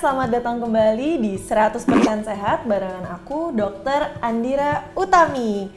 selamat datang kembali di 100% Sehat barengan aku, Dr. Andira Utami.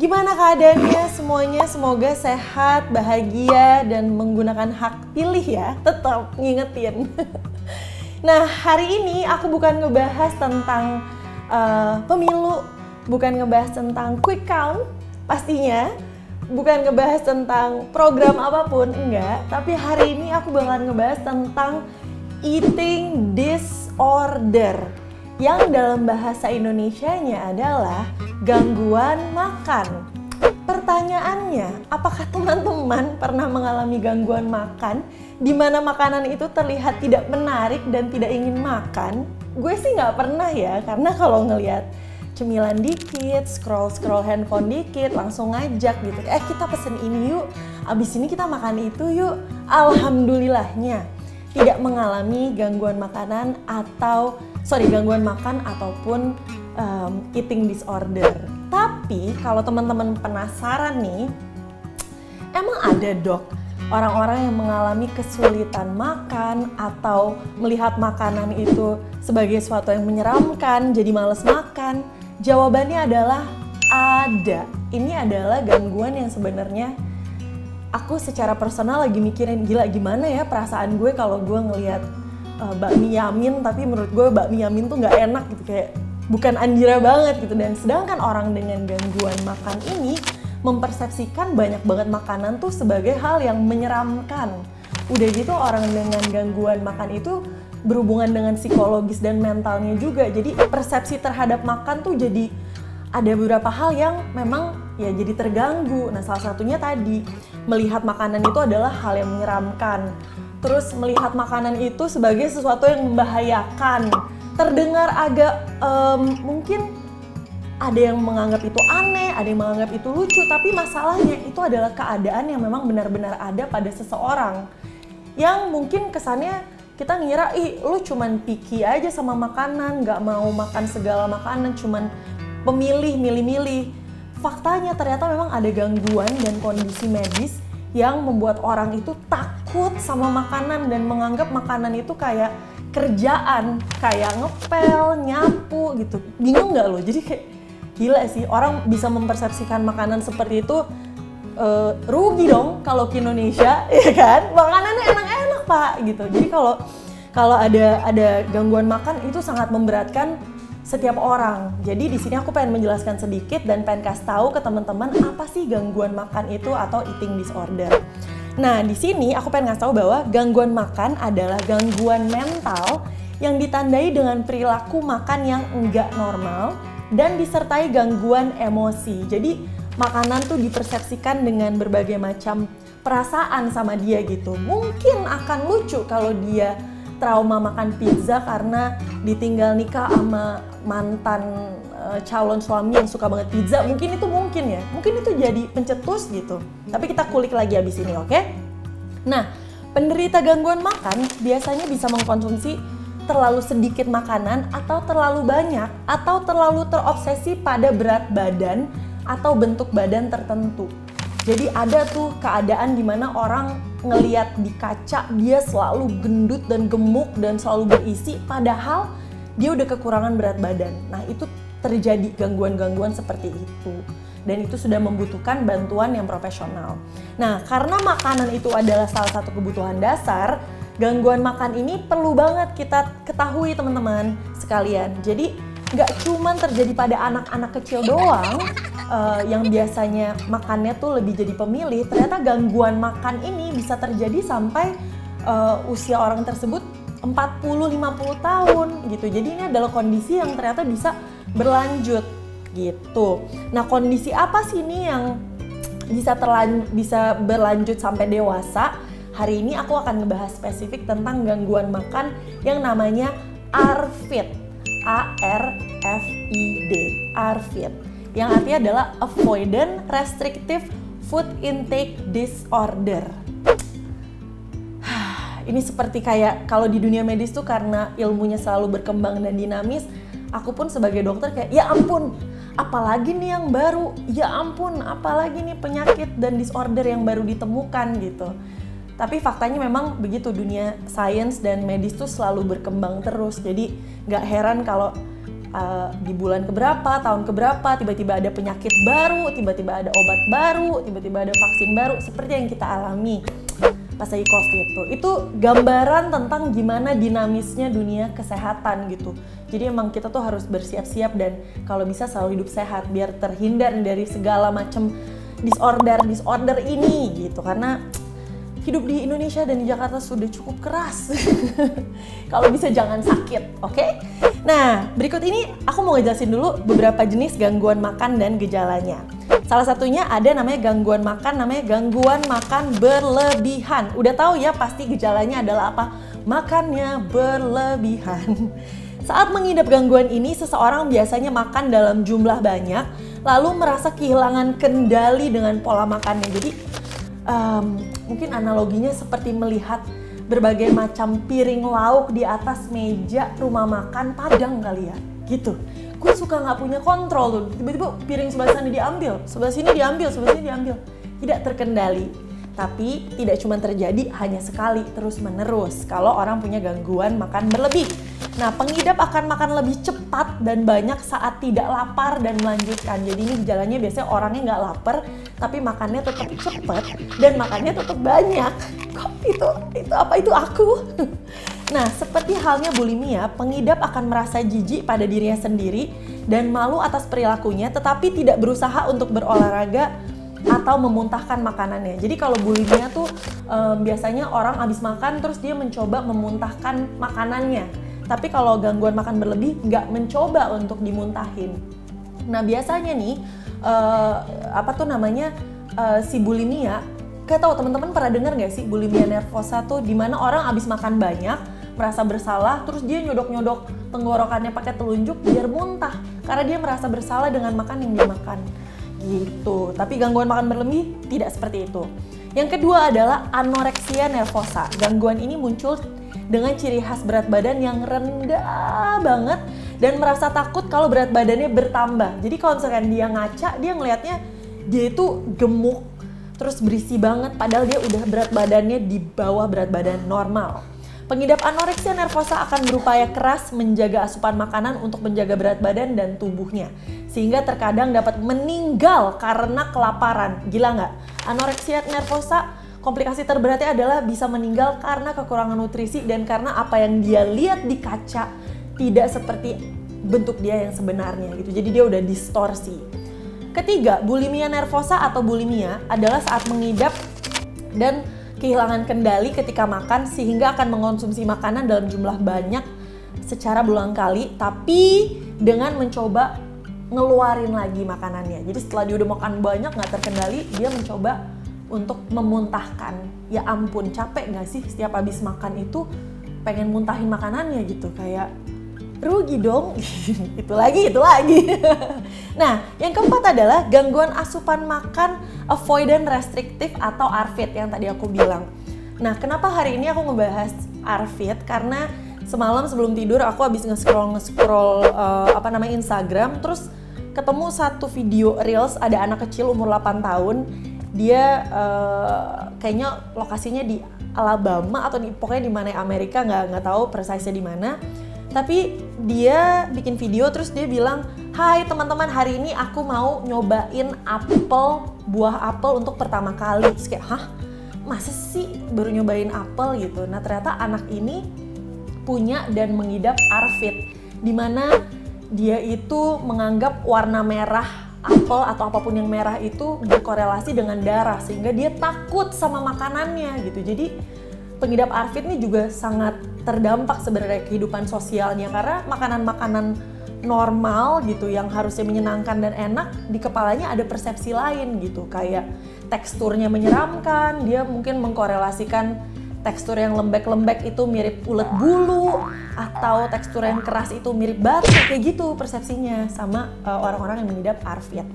Gimana keadaannya semuanya? Semoga sehat, bahagia, dan menggunakan hak pilih ya. Tetap ngingetin. Nah, hari ini aku bukan ngebahas tentang pemilu, bukan ngebahas tentang quick count, pastinya. Bukan ngebahas tentang program apapun, enggak. Tapi hari ini aku bakalan ngebahas tentang eating disorder, yang dalam bahasa Indonesianya adalah gangguan makan. Pertanyaannya, apakah teman-teman pernah mengalami gangguan makan di mana makanan itu terlihat tidak menarik dan tidak ingin makan? Gue sih nggak pernah ya, karena kalau ngelihat cemilan dikit, scroll handphone dikit, langsung ngajak gitu. Kita pesen ini yuk, abis ini kita makan itu yuk. Alhamdulillahnya tidak mengalami gangguan makan ataupun eating disorder. Tapi kalau teman-teman penasaran nih, emang ada dok orang-orang yang mengalami kesulitan makan atau melihat makanan itu sebagai sesuatu yang menyeramkan, jadi males makan? Jawabannya adalah ada. Ini adalah gangguan yang sebenarnya aku secara personal lagi mikirin, gila gimana ya perasaan gue kalau gue ngelihat bakmi Yamin, tapi menurut gue bakmi Yamin tuh nggak enak gitu, kayak bukan Andira banget gitu. Dan sedangkan orang dengan gangguan makan ini mempersepsikan banyak banget makanan tuh sebagai hal yang menyeramkan. Udah gitu orang dengan gangguan makan itu berhubungan dengan psikologis dan mentalnya juga. Jadi persepsi terhadap makan tuh jadi ada beberapa hal yang memang ya jadi terganggu. Nah, salah satunya tadi melihat makanan itu adalah hal yang menyeramkan. Terus melihat makanan itu sebagai sesuatu yang membahayakan. Terdengar agak mungkin ada yang menganggap itu aneh, ada yang menganggap itu lucu, tapi masalahnya itu adalah keadaan yang memang benar-benar ada pada seseorang. Yang mungkin kesannya kita ngira, lu cuman picky aja sama makanan, nggak mau makan segala makanan, cuman milih-milih. Faktanya ternyata memang ada gangguan dan kondisi medis yang membuat orang itu takut sama makanan dan menganggap makanan itu kayak kerjaan, kayak ngepel, nyapu gitu. Bingung nggak lo? Jadi kayak gila sih, orang bisa mempersepsikan makanan seperti itu. Rugi dong kalau ke Indonesia, ya kan? Makanannya enak-enak pak, gitu. Jadi kalau ada gangguan makan itu sangat memberatkan setiap orang. Jadi di sini aku pengen menjelaskan sedikit dan pengen kasih tahu ke teman-teman apa sih gangguan makan itu atau eating disorder. Nah, di sini aku pengen ngasih tahu bahwa gangguan makan adalah gangguan mental yang ditandai dengan perilaku makan yang enggak normal dan disertai gangguan emosi. Jadi makanan tuh dipersepsikan dengan berbagai macam perasaan sama dia gitu. Mungkin akan lucu kalau dia trauma makan pizza karena ditinggal nikah sama mantan calon suami yang suka banget pizza. Mungkin ya. Mungkin itu jadi pencetus gitu. Tapi kita kulik lagi abis ini, oke? Nah, penderita gangguan makan biasanya bisa mengkonsumsi terlalu sedikit makanan atau terlalu banyak atau terlalu terobsesi pada berat badan atau bentuk badan tertentu. Jadi ada tuh keadaan dimana orang ngeliat di kaca dia selalu gendut dan gemuk dan selalu berisi, padahal dia udah kekurangan berat badan. Nah, itu terjadi gangguan-gangguan seperti itu. Dan itu sudah membutuhkan bantuan yang profesional. Nah, karena makanan itu adalah salah satu kebutuhan dasar, gangguan makan ini perlu banget kita ketahui teman-teman sekalian. Jadi nggak cuma terjadi pada anak-anak kecil doang yang biasanya makannya tuh lebih jadi pemilih. Ternyata gangguan makan ini bisa terjadi sampai usia orang tersebut 40-50 tahun gitu. Jadi ini adalah kondisi yang ternyata bisa berlanjut gitu. Nah, kondisi apa sih ini yang bisa berlanjut sampai dewasa? Hari ini aku akan ngebahas spesifik tentang gangguan makan yang namanya ARFID. ARFID. ARFID. Yang artinya adalah Avoidant Restrictive Food Intake Disorder. Ini seperti kayak kalau di dunia medis tuh karena ilmunya selalu berkembang dan dinamis, aku pun sebagai dokter kayak ya ampun, apalagi nih yang baru, ya ampun, apalagi nih penyakit dan disorder yang baru ditemukan gitu. Tapi faktanya memang begitu, dunia sains dan medis tuh selalu berkembang terus. Jadi nggak heran kalau di bulan keberapa, tahun keberapa, tiba-tiba ada penyakit baru, tiba-tiba ada obat baru, tiba-tiba ada vaksin baru, seperti yang kita alami pas lagi COVID tuh. Itu gambaran tentang gimana dinamisnya dunia kesehatan gitu. Jadi emang kita tuh harus bersiap-siap dan kalau bisa selalu hidup sehat biar terhindar dari segala macam disorder ini gitu. Karena hidup di Indonesia dan di Jakarta sudah cukup keras. Kalau bisa jangan sakit, oke? Nah, berikut ini aku mau ngejelasin dulu beberapa jenis gangguan makan dan gejalanya. Salah satunya ada namanya gangguan makan berlebihan. Udah tahu ya pasti gejalanya adalah apa? Makannya berlebihan. Saat mengidap gangguan ini, seseorang biasanya makan dalam jumlah banyak, lalu merasa kehilangan kendali dengan pola makannya. Jadi mungkin analoginya seperti melihat berbagai macam piring lauk di atas meja rumah makan Padang kali ya, gitu. Gue suka nggak punya kontrol tuh, tiba-tiba piring sebelah sana diambil, sebelah sini diambil, tidak terkendali. Tapi tidak cuma terjadi hanya sekali, terus menerus kalau orang punya gangguan makan berlebih. Nah, pengidap akan makan lebih cepat dan banyak saat tidak lapar dan melanjutkan. Jadi ini gejalanya biasanya orangnya nggak lapar, tapi makannya tetap cepat dan makannya tetap banyak. Kok itu aku? Nah, seperti halnya bulimia, pengidap akan merasa jijik pada dirinya sendiri dan malu atas perilakunya, tetapi tidak berusaha untuk berolahraga atau memuntahkan makanannya. Jadi kalau bulimia tuh biasanya orang habis makan terus dia mencoba memuntahkan makanannya. Tapi kalau gangguan makan berlebih nggak mencoba untuk dimuntahin. Nah biasanya nih si bulimia, gak tau teman-teman pernah dengar nggak sih bulimia nervosa tuh, dimana orang habis makan banyak merasa bersalah terus dia nyodok-nyodok tenggorokannya pakai telunjuk biar muntah karena dia merasa bersalah dengan makan yang dia makan gitu. Tapi gangguan makan berlebih tidak seperti itu. Yang kedua adalah anoreksia nervosa. Gangguan ini muncul dengan ciri khas berat badan yang rendah banget dan merasa takut kalau berat badannya bertambah. Jadi kalau misalkan dia ngaca, dia ngelihatnya dia itu gemuk terus berisi banget padahal dia udah berat badannya di bawah berat badan normal. Pengidap anoreksia nervosa akan berupaya keras menjaga asupan makanan untuk menjaga berat badan dan tubuhnya, sehingga terkadang dapat meninggal karena kelaparan. Gila nggak? Anoreksia nervosa, komplikasi terberatnya adalah bisa meninggal karena kekurangan nutrisi dan karena apa yang dia lihat di kaca tidak seperti bentuk dia yang sebenarnya gitu. Jadi dia udah distorsi. Ketiga, bulimia nervosa atau bulimia adalah saat mengidap dan kehilangan kendali ketika makan sehingga akan mengonsumsi makanan dalam jumlah banyak secara berulang kali, tapi dengan mencoba ngeluarin lagi makanannya. Jadi setelah dia udah makan banyak nggak terkendali, dia mencoba untuk memuntahkan. Ya ampun, capek nggak sih setiap habis makan itu pengen muntahin makanannya gitu, kayak rugi dong. itu lagi. Nah, yang keempat adalah gangguan asupan makan avoidant restrictive atau ARFID yang tadi aku bilang. Nah, kenapa hari ini aku ngebahas ARFID? Karena semalam sebelum tidur aku habis nge-scroll Instagram, terus ketemu satu video reels ada anak kecil umur 8 tahun. Dia kayaknya lokasinya di Alabama atau pokoknya di mana Amerika, nggak tahu precisely di mana. Tapi dia bikin video terus dia bilang, "Hai teman-teman, hari ini aku mau nyobain buah apel untuk pertama kali." Terus kayak, "Hah? Masa sih baru nyobain apel gitu?" Nah ternyata anak ini punya dan mengidap ARFID, dimana dia itu menganggap warna merah apel atau apapun yang merah itu berkorelasi dengan darah, sehingga dia takut sama makanannya gitu. Jadi pengidap ARFID ini juga sangat terdampak sebenarnya kehidupan sosialnya, karena makanan-makanan normal gitu yang harusnya menyenangkan dan enak, di kepalanya ada persepsi lain gitu, kayak teksturnya menyeramkan, dia mungkin mengkorelasikan tekstur yang lembek-lembek itu mirip ulet bulu, atau tekstur yang keras itu mirip batu, kayak gitu persepsinya sama orang-orang yang mengidap ARFID.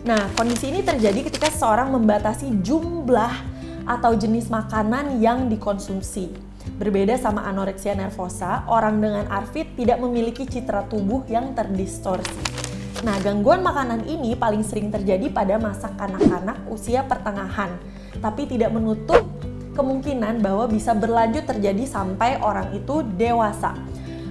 Nah, kondisi ini terjadi ketika seseorang membatasi jumlah atau jenis makanan yang dikonsumsi. Berbeda sama anoreksia nervosa, orang dengan ARFID tidak memiliki citra tubuh yang terdistorsi. Nah, gangguan makanan ini paling sering terjadi pada masa kanak-kanak usia pertengahan, tapi tidak menutup kemungkinan bahwa bisa berlanjut terjadi sampai orang itu dewasa.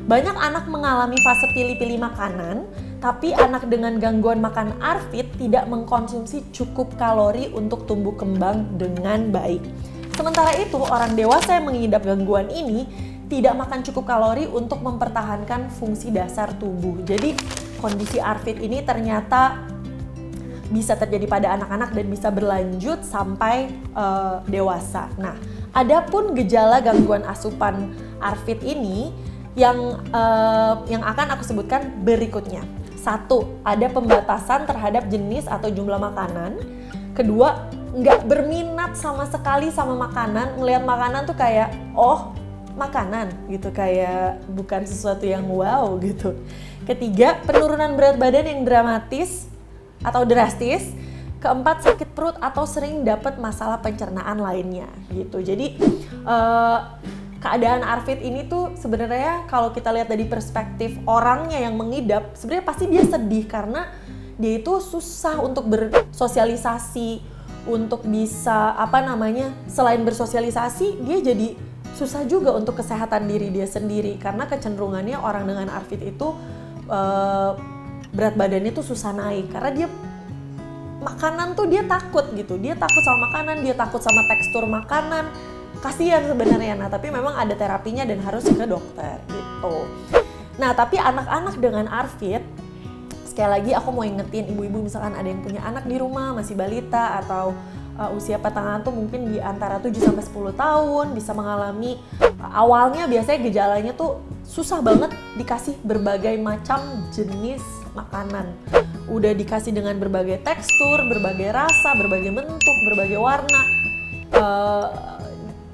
Banyak anak mengalami fase pilih-pilih makanan, tapi anak dengan gangguan makan ARFID tidak mengkonsumsi cukup kalori untuk tumbuh kembang dengan baik. Sementara itu, orang dewasa yang mengidap gangguan ini tidak makan cukup kalori untuk mempertahankan fungsi dasar tubuh. Jadi, kondisi ARFID ini ternyata bisa terjadi pada anak-anak dan bisa berlanjut sampai dewasa. Nah, adapun gejala gangguan asupan ARFID ini yang akan aku sebutkan berikutnya. 1. Ada pembatasan terhadap jenis atau jumlah makanan. Kedua, nggak berminat sama sekali sama makanan. Ngelihat makanan tuh kayak, oh makanan gitu, kayak bukan sesuatu yang wow gitu. Ketiga, penurunan berat badan yang dramatis atau drastis. Keempat, sakit perut atau sering dapat masalah pencernaan lainnya gitu. Jadi keadaan ARFID ini tuh sebenarnya kalau kita lihat dari perspektif orangnya yang mengidap, sebenarnya pasti dia sedih karena dia itu susah untuk bersosialisasi, untuk bisa selain bersosialisasi dia jadi susah juga untuk kesehatan diri dia sendiri karena kecenderungannya orang dengan ARFID itu berat badannya tuh susah naik karena dia makanan tuh dia takut gitu, dia takut sama makanan, dia takut sama tekstur makanan. Kasihan sebenarnya, nah tapi memang ada terapinya dan harus ke dokter gitu. Nah tapi anak-anak dengan ARFID, sekali lagi aku mau ingetin ibu-ibu misalkan ada yang punya anak di rumah masih balita atau usia pertengahan tuh mungkin di antara 7-10 tahun bisa mengalami awalnya biasanya gejalanya tuh susah banget dikasih berbagai macam jenis makanan. Udah dikasih dengan berbagai tekstur, berbagai rasa, berbagai bentuk, berbagai warna.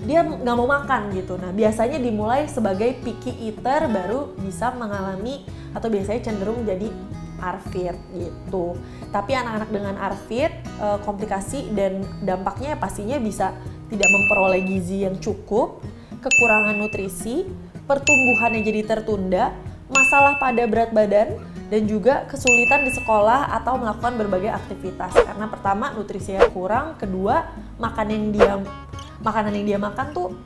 Dia nggak mau makan gitu. Nah biasanya dimulai sebagai picky eater baru bisa mengalami atau biasanya cenderung jadi ARFID gitu. Tapi anak-anak dengan ARFID komplikasi dan dampaknya pastinya bisa tidak memperoleh gizi yang cukup, kekurangan nutrisi, pertumbuhannya jadi tertunda, masalah pada berat badan, dan juga kesulitan di sekolah atau melakukan berbagai aktivitas. Karena pertama nutrisinya kurang, kedua makanan yang dia makan tuh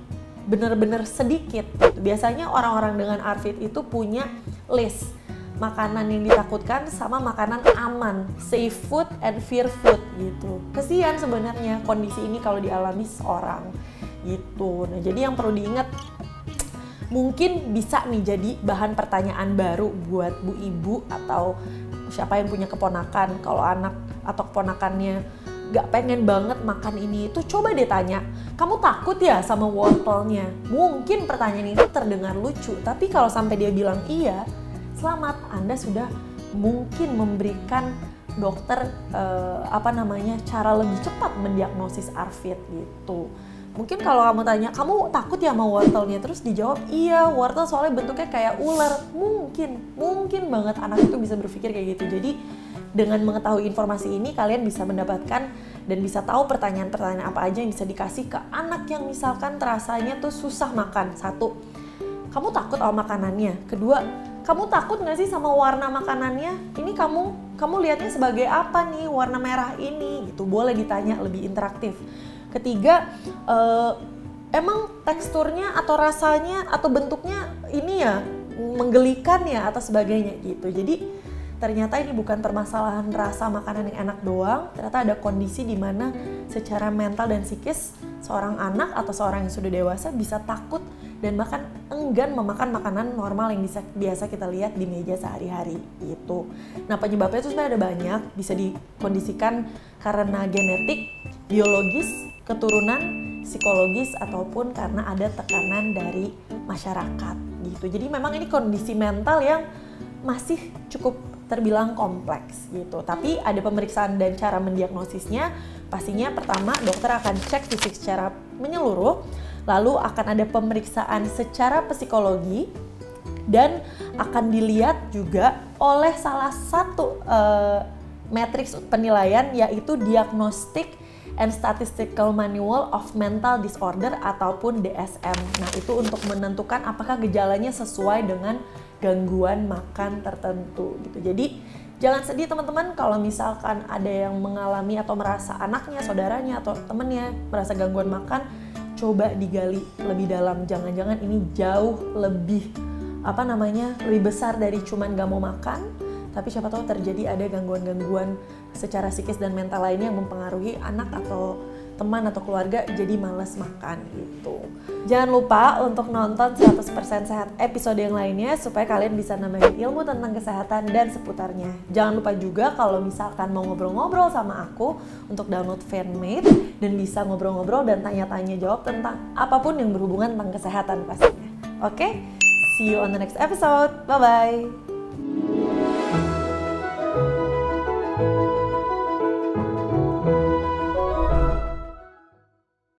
bener-bener sedikit gitu. Biasanya orang-orang dengan ARFID itu punya list makanan yang ditakutkan sama makanan aman, safe food and fear food gitu. Kesian sebenarnya kondisi ini kalau dialami seorang gitu. Nah jadi yang perlu diingat, mungkin bisa nih jadi bahan pertanyaan baru buat bu ibu atau siapa yang punya keponakan. Kalau anak atau keponakannya gak pengen banget makan ini, itu coba deh tanya, kamu takut ya sama wortelnya? Mungkin pertanyaan itu terdengar lucu, tapi kalau sampai dia bilang iya, selamat, Anda sudah mungkin memberikan dokter cara lebih cepat mendiagnosis ARFID gitu. Mungkin kalau kamu tanya, kamu takut ya sama wortelnya? Terus dijawab, iya wortel soalnya bentuknya kayak ular. Mungkin banget anak itu bisa berpikir kayak gitu. Jadi dengan mengetahui informasi ini kalian bisa mendapatkan dan bisa tahu pertanyaan-pertanyaan apa aja yang bisa dikasih ke anak yang misalkan terasanya tuh susah makan. 1, kamu takut sama makanannya. Kedua, kamu takut nggak sih sama warna makanannya? Ini kamu lihatnya sebagai apa nih warna merah ini? Gitu boleh ditanya lebih interaktif. Ketiga, emang teksturnya atau rasanya atau bentuknya ini ya menggelikan ya atau sebagainya gitu. Jadi ternyata ini bukan permasalahan rasa makanan yang enak doang. Ternyata ada kondisi di mana secara mental dan psikis seorang anak atau seorang yang sudah dewasa bisa takut dan bahkan enggan memakan makanan normal yang biasa kita lihat di meja sehari-hari gitu. Nah penyebabnya itu sebenarnya ada banyak, bisa dikondisikan karena genetik, biologis, keturunan, psikologis, ataupun karena ada tekanan dari masyarakat gitu. Jadi memang ini kondisi mental yang masih cukup terbilang kompleks gitu. Tapi ada pemeriksaan dan cara mendiagnosisnya. Pastinya pertama dokter akan cek fisik secara menyeluruh, lalu akan ada pemeriksaan secara psikologi dan akan dilihat juga oleh salah satu matriks penilaian yaitu Diagnostic and Statistical Manual of Mental Disorder ataupun DSM. Nah itu untuk menentukan apakah gejalanya sesuai dengan gangguan makan tertentu gitu. Jadi jangan sedih teman-teman kalau misalkan ada yang mengalami atau merasa anaknya, saudaranya atau temennya merasa gangguan makan. coba digali lebih dalam. Jangan-jangan ini jauh lebih lebih besar dari cuman gak mau makan, tapi siapa tahu terjadi ada gangguan-gangguan secara psikis dan mental lainnya yang mempengaruhi anak atau teman atau keluarga jadi malas makan gitu. Jangan lupa untuk nonton 100% Sehat episode yang lainnya supaya kalian bisa nambahin ilmu tentang kesehatan dan seputarnya. Jangan lupa juga kalau misalkan mau ngobrol-ngobrol sama aku untuk download Fanmade dan bisa ngobrol-ngobrol dan tanya-tanya jawab tentang apapun yang berhubungan tentang kesehatan pastinya. Oke? See you on the next episode. Bye-bye.